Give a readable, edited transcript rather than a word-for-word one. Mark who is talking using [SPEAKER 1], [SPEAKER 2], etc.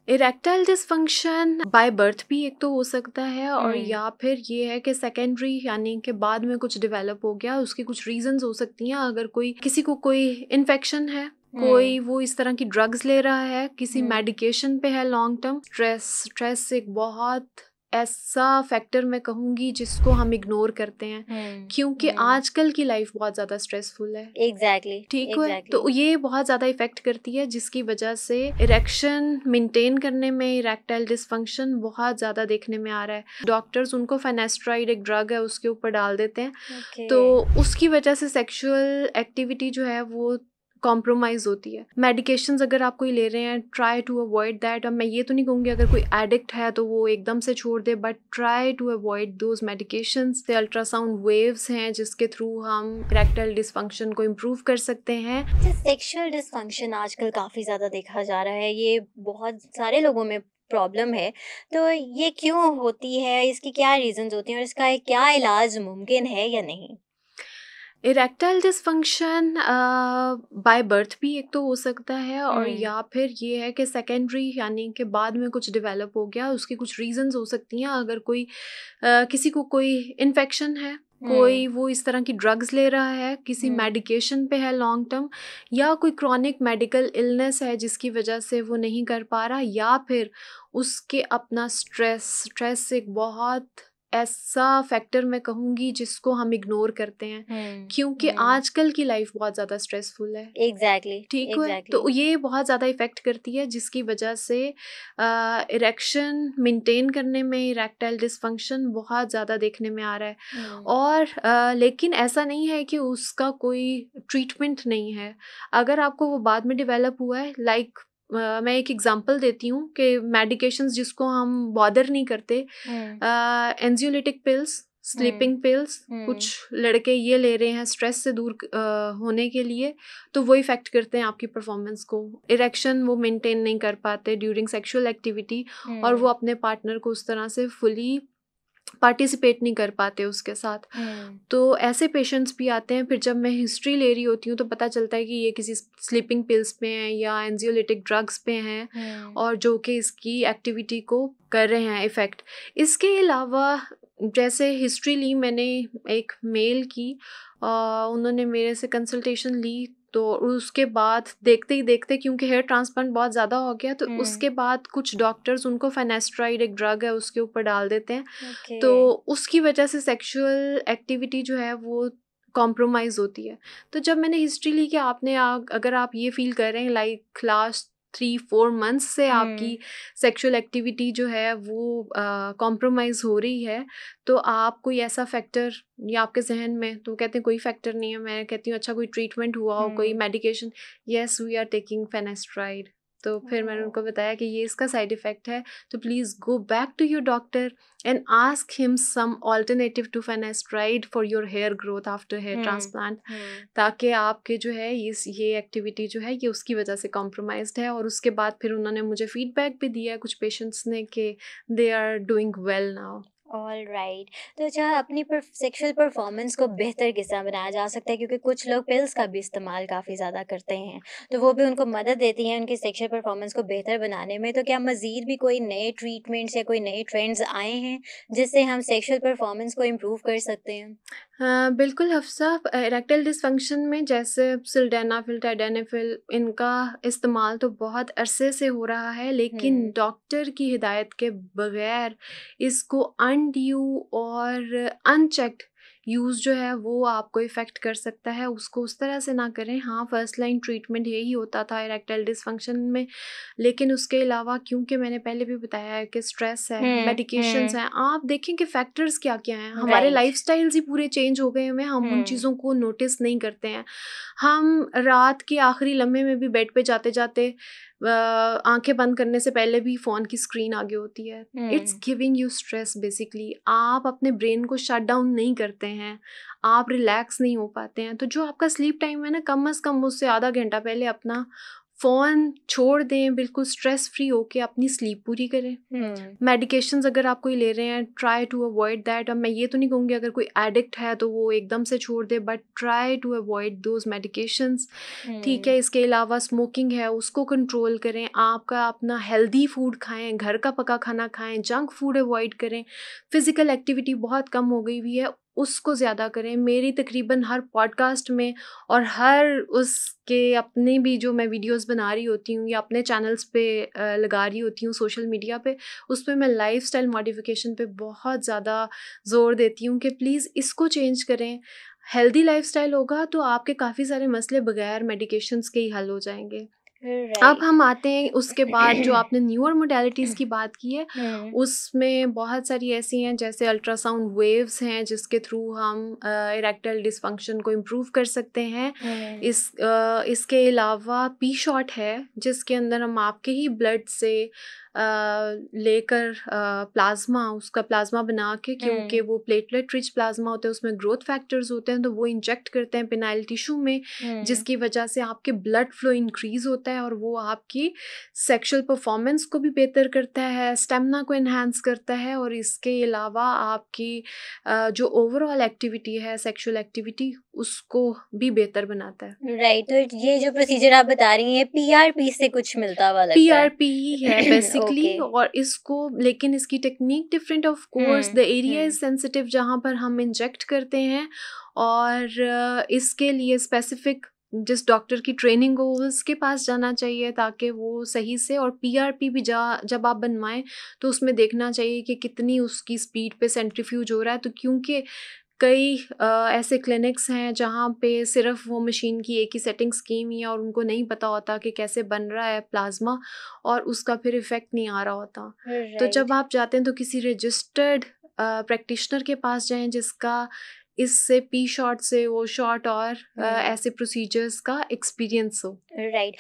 [SPEAKER 1] Erectile dysfunction by birth भी एक तो हो सकता है और या फिर ये है कि सेकेंडरी यानी कि बाद में कुछ डेवलप हो गया, उसकी कुछ रीजंस हो सकती हैं। अगर कोई किसी को कोई इन्फेक्शन है, कोई वो इस तरह की ड्रग्स ले रहा है, किसी मेडिकेशन पे है लॉन्ग टर्म, स्ट्रेस एक बहुत ऐसा फैक्टर मैं कहूँगी जिसको हम इग्नोर करते हैं क्योंकि आजकल की लाइफ बहुत ज़्यादा स्ट्रेसफुल है।
[SPEAKER 2] एग्जैक्टली
[SPEAKER 1] ठीक है, तो ये बहुत ज़्यादा इफेक्ट करती है जिसकी वजह से इरेक्शन मेंटेन करने में इरेक्टाइल डिसफंक्शन बहुत ज़्यादा देखने में आ रहा है। डॉक्टर्स उनको फेनेस्ट्राइड एक ड्रग है उसके ऊपर डाल देते हैं तो उसकी वजह से सेक्सुअल एक्टिविटी जो है वो कॉम्प्रोमाइज होती है। मेडिकेशंस अगर आप कोई ले रहे हैं, ट्राई टू अवॉइड दैट। अब मैं ये तो नहीं कहूँगी अगर कोई एडिक्ट है तो वो एकदम से छोड़ दे, but try to avoid those medications. से अल्ट्रासाउंड वेव्स हैं जिसके थ्रू हम इरेक्टाइल डिसफंक्शन को इम्प्रूव कर सकते हैं।
[SPEAKER 2] सेक्सुअल डिसफंक्शन आजकल काफ़ी ज़्यादा देखा जा रहा है, ये बहुत सारे लोगों में प्रॉब्लम है। तो ये क्यों होती है, इसकी क्या रीजंस होती हैं और इसका क्या इलाज मुमकिन है या नहीं?
[SPEAKER 1] इरेक्टाइल डिसफंक्शन बाय बर्थ भी एक तो हो सकता है और या फिर ये है कि सेकेंडरी यानी कि बाद में कुछ डेवलप हो गया, उसकी कुछ रीजंस हो सकती हैं। अगर कोई किसी को कोई इन्फेक्शन है, कोई वो इस तरह की ड्रग्स ले रहा है, किसी मेडिकेशन पे है लॉन्ग टर्म, या कोई क्रॉनिक मेडिकल इलनेस है जिसकी वजह से वो नहीं कर पा रहा, या फिर उसके अपना स्ट्रेस एक बहुत ऐसा फैक्टर मैं कहूँगी जिसको हम इग्नोर करते हैं क्योंकि आजकल की लाइफ बहुत ज़्यादा स्ट्रेसफुल है।
[SPEAKER 2] एग्जैक्टली
[SPEAKER 1] ठीक है, तो ये बहुत ज़्यादा इफेक्ट करती है जिसकी वजह से इरेक्शन मेंटेन करने में इरेक्टाइल डिसफंक्शन बहुत ज़्यादा देखने में आ रहा है। और लेकिन ऐसा नहीं है कि उसका कोई ट्रीटमेंट नहीं है। अगर आपको वो बाद में डेवलप हुआ है, लाइक मैं एक एग्जांपल देती हूँ कि मेडिकेशंस जिसको हम बॉदर नहीं करते, एंजियोलिटिक पिल्स, स्लीपिंग पिल्स, कुछ लड़के ये ले रहे हैं स्ट्रेस से दूर होने के लिए, तो वो इफेक्ट करते हैं आपकी परफॉर्मेंस को। इरेक्शन वो मेंटेन नहीं कर पाते ड्यूरिंग सेक्सुअल एक्टिविटी और वो अपने पार्टनर को उस तरह से फुली पार्टिसिपेट नहीं कर पाते उसके साथ। तो ऐसे पेशेंट्स भी आते हैं। फिर जब मैं हिस्ट्री ले रही होती हूँ तो पता चलता है कि ये किसी स्लीपिंग पिल्स पे हैं या एंजियोलिटिक ड्रग्स पे हैं और जो कि इसकी एक्टिविटी को कर रहे हैं इफ़ेक्ट। इसके अलावा जैसे हिस्ट्री ली मैंने एक मेल की, उन्होंने मेरे से कंसल्टेशन ली, तो उसके बाद देखते ही देखते क्योंकि हेयर ट्रांसप्लांट बहुत ज़्यादा हो गया तो उसके बाद कुछ डॉक्टर्स उनको फेनेस्ट्राइड एक ड्रग है उसके ऊपर डाल देते हैं तो उसकी वजह से सेक्सुअल एक्टिविटी जो है वो कॉम्प्रोमाइज़ होती है। तो जब मैंने हिस्ट्री ली कि अगर आप ये फील कर रहे हैं लाइक लास्ट 3-4 मंथ्स से आपकी सेक्सुअल एक्टिविटी जो है वो कॉम्प्रोमाइज़ हो रही है, तो आप कोई ऐसा फैक्टर या आपके जहन में, तो कहते हैं कोई फैक्टर नहीं है, मैं कहती हूँ अच्छा कोई ट्रीटमेंट हुआ हो, कोई medication, yes we are taking finasteride. तो फिर मैंने उनको बताया कि ये इसका साइड इफ़ेक्ट है, तो please go back to your doctor and ask him some alternative to finasteride for your hair growth after hair transplant, ताकि आपके जो है ये एक्टिविटी जो है ये उसकी वजह से कॉम्प्रोमाइज्ड है। और उसके बाद फिर उन्होंने मुझे फीडबैक भी दिया कुछ पेशेंट्स ने कि they are doing well now.
[SPEAKER 2] All right. तो अच्छा, अपनी सेक्सुअल परफॉर्मेंस को बेहतर किस तरह बनाया जा सकता है, क्योंकि कुछ लोग पिल्स का भी इस्तेमाल काफ़ी ज़्यादा करते हैं, तो वो भी उनको मदद देती हैं उनकी सेक्सुअल परफॉर्मेंस को बेहतर बनाने में। तो क्या मज़ीद भी कोई नए ट्रीटमेंट्स या कोई नए ट्रेंड्स आए हैं जिससे हम सेक्सुअल परफॉर्मेंस को इम्प्रूव कर सकते हैं?
[SPEAKER 1] हाँ बिल्कुल हफ्सा, इरेक्टाइल डिसफंक्शन में जैसे सिल्डेनाफिल, टाइडेनाफिल, इनका इस्तेमाल तो बहुत अरसे से हो रहा है, लेकिन डॉक्टर की हिदायत के बगैर इसको अनड्यू और अनचेक्ड यूज़ जो है वो आपको इफ़ेक्ट कर सकता है, उसको उस तरह से ना करें। हाँ, फर्स्ट लाइन ट्रीटमेंट यही होता था इरेक्टाइल डिसफंक्शन में, लेकिन उसके अलावा क्योंकि मैंने पहले भी बताया है कि स्ट्रेस है, मेडिकेशंस हैं, आप देखें कि फैक्टर्स क्या क्या हैं। हमारे लाइफस्टाइल्स ही पूरे चेंज हो गए हुए हैं, हम उन चीज़ों को नोटिस नहीं करते हैं। हम रात के आखिरी लम्हे में भी बेड पे जाते जाते आंखें बंद करने से पहले भी फ़ोन की स्क्रीन आगे होती है। It's giving you stress basically. आप अपने ब्रेन को शट डाउन नहीं करते हैं, आप रिलैक्स नहीं हो पाते हैं। तो जो आपका स्लीप टाइम है ना, कम से कम उससे आधा घंटा पहले अपना फ़ोन छोड़ दें, बिल्कुल स्ट्रेस फ्री होके अपनी स्लीप पूरी करें। मेडिकेशंस अगर आप कोई ले रहे हैं, ट्राई टू अवॉइड दैट। अब मैं ये तो नहीं कहूँगी अगर कोई एडिक्ट है तो वो एकदम से छोड़ दे, but try to avoid those medications, ठीक है। इसके अलावा स्मोकिंग है उसको कंट्रोल करें, आपका अपना हेल्दी फूड खाएं, घर का पका खाना खाएं, जंक फूड अवॉइड करें। फिज़िकल एक्टिविटी बहुत कम हो गई हुई है, उसको ज़्यादा करें। मेरी तकरीबन हर पॉडकास्ट में और हर उसके अपने भी जो मैं वीडियोस बना रही होती हूँ या अपने चैनल्स पे लगा रही होती हूँ सोशल मीडिया पे, उस पर मैं लाइफस्टाइल मॉडिफिकेशन पे बहुत ज़्यादा ज़ोर देती हूँ कि प्लीज़ इसको चेंज करें। हेल्दी लाइफस्टाइल होगा तो आपके काफ़ी सारे मसले बगैर मेडिकेशंस के ही हल हो जाएंगे। अब हम आते हैं उसके बाद जो आपने न्यूअर मोडेलिटीज़ की बात की है, उसमें बहुत सारी ऐसी हैं जैसे अल्ट्रासाउंड वेव्स हैं जिसके थ्रू हम इरेक्टाइल डिसफंक्शन को इम्प्रूव कर सकते हैं। इसके अलावा पी शॉट है जिसके अंदर हम आपके ही ब्लड से लेकर प्लाज्मा, उसका प्लाज्मा बना के, क्योंकि वो प्लेटलेट रिच प्लाज्मा होता है, उसमें ग्रोथ फैक्टर्स होते हैं, तो वो इंजेक्ट करते हैं पेनाइल टिश्यू में, जिसकी वजह से आपके ब्लड फ्लो इंक्रीज होता है और वो आपकी सेक्सुअल परफॉर्मेंस को भी बेहतर करता है, स्टेमिना को इन्हांस करता है, और इसके अलावा आपकी जो ओवरऑल एक्टिविटी है, सेक्सुअल एक्टिविटी, उसको भी बेहतर बनाता है।
[SPEAKER 2] राइट, तो ये जो प्रोसीजर आप बता रही हैं PRP से कुछ मिलता हुआ लगता है?
[SPEAKER 1] PRP ही है बेसिकली
[SPEAKER 2] ओके।
[SPEAKER 1] और इसको, लेकिन इसकी technique different of course. The area is sensitive जहाँ पर हम इंजेक्ट करते हैं, और इसके लिए स्पेसिफिक जिस डॉक्टर की ट्रेनिंग हो उसके पास जाना चाहिए ताकि वो सही से, और PRP भी जब आप बनवाएं तो उसमें देखना चाहिए कि कितनी उसकी स्पीड पे सेंट्रीफ्यूज हो रहा है। तो क्योंकि कई ऐसे क्लिनिक्स हैं जहाँ पे सिर्फ वो मशीन की एक ही सेटिंग स्कीम ही है और उनको नहीं पता होता कि कैसे बन रहा है प्लाज्मा, और उसका फिर इफ़ेक्ट नहीं आ रहा होता। तो जब आप जाते हैं तो किसी रजिस्टर्ड प्रैक्टिशनर के पास जाएं जिसका इससे पी शॉट से वो शॉट और ऐसे प्रोसीजर्स का एक्सपीरियंस हो।
[SPEAKER 2] राइट।